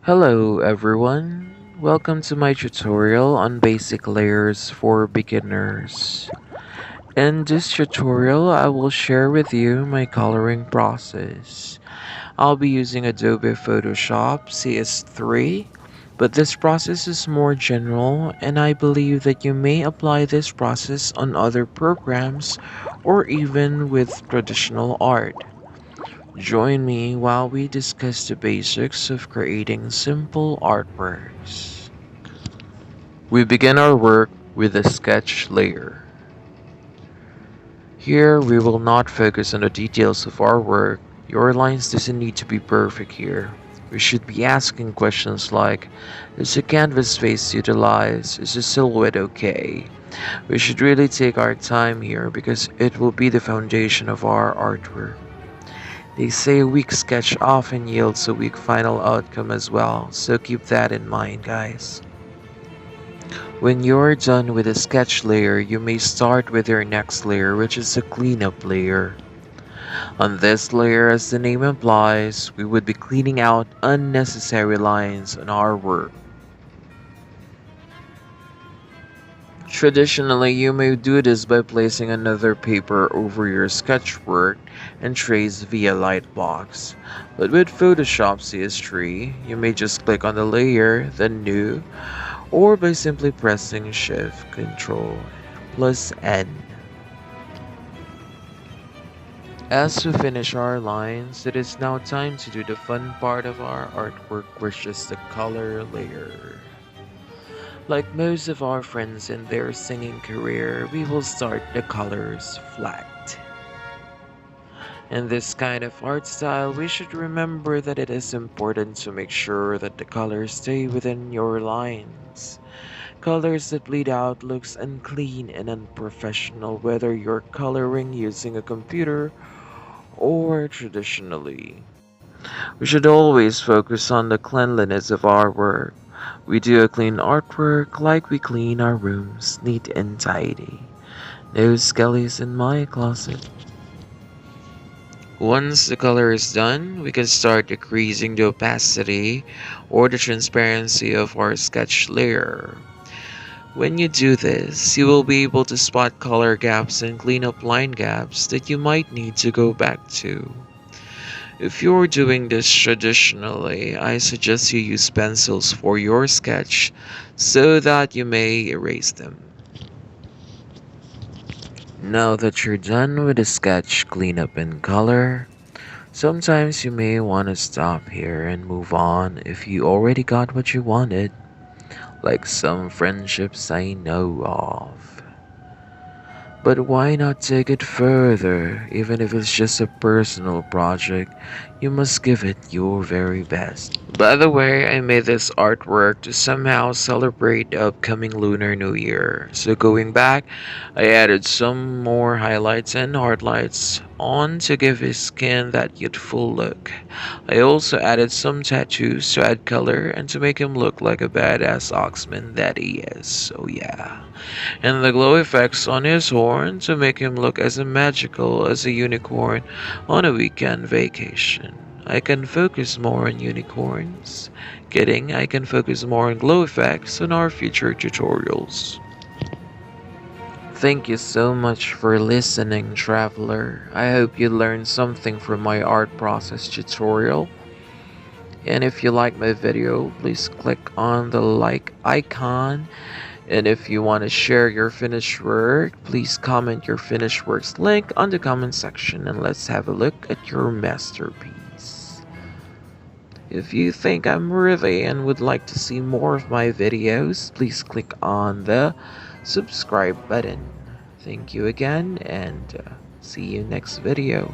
Hello everyone, welcome to my tutorial on basic layers for beginners. In this tutorial, I will share with you my coloring process. I'll be using Adobe Photoshop CS3, but this process is more general and I believe that you may apply this process on other programs or even with traditional art. Join me while we discuss the basics of creating simple artworks. We begin our work with a sketch layer. Here we will not focus on the details of our work. Your lines doesn't need to be perfect here. We should be asking questions like, is the canvas face utilized? Is the silhouette okay? We should really take our time here because it will be the foundation of our artwork. They say a weak sketch often yields a weak final outcome as well, so keep that in mind, guys. When you're done with the sketch layer, you may start with your next layer, which is a cleanup layer. On this layer, as the name implies, we would be cleaning out unnecessary lines on our work. Traditionally, you may do this by placing another paper over your sketch work and trace via lightbox. But with Photoshop CS3, you may just click on the layer, then New, or by simply pressing Shift Ctrl plus N. As we finish our lines, it is now time to do the fun part of our artwork, which is the color layer. Like most of our friends in their singing career, we will start the colors flat. In this kind of art style, we should remember that it is important to make sure that the colors stay within your lines. Colors that bleed out looks unclean and unprofessional whether you're coloring using a computer or traditionally. We should always focus on the cleanliness of our work. We do a clean artwork like we clean our rooms, neat and tidy. No skellies in my closet. Once the color is done, we can start decreasing the opacity or the transparency of our sketch layer. When you do this, you will be able to spot color gaps and clean up line gaps that you might need to go back to. If you're doing this traditionally, I suggest you use pencils for your sketch so that you may erase them. Now that you're done with the sketch cleanup and color, sometimes you may want to stop here and move on if you already got what you wanted, like some friendships I know of. But why not take it further? Even if it's just a personal project, you must give it your very best. By the way, I made this artwork to somehow celebrate the upcoming Lunar New Year. So going back, I added some more highlights and hardlights on to give his skin that youthful look. I also added some tattoos to add color and to make him look like a badass oxman that he is. So yeah. And the glow effects on his horn to make him look as magical as a unicorn on a weekend vacation. I can focus more on unicorns. Kidding, I can focus more on glow effects in our future tutorials. Thank you so much for listening, traveler. I hope you learned something from my art process tutorial. And if you like my video, please click on the like icon. And if you want to share your finished work, please comment your finished works link on the comment section and let's have a look at your masterpiece. If you think I'm worthy and would like to see more of my videos, please click on the subscribe button. Thank you again and see you next video.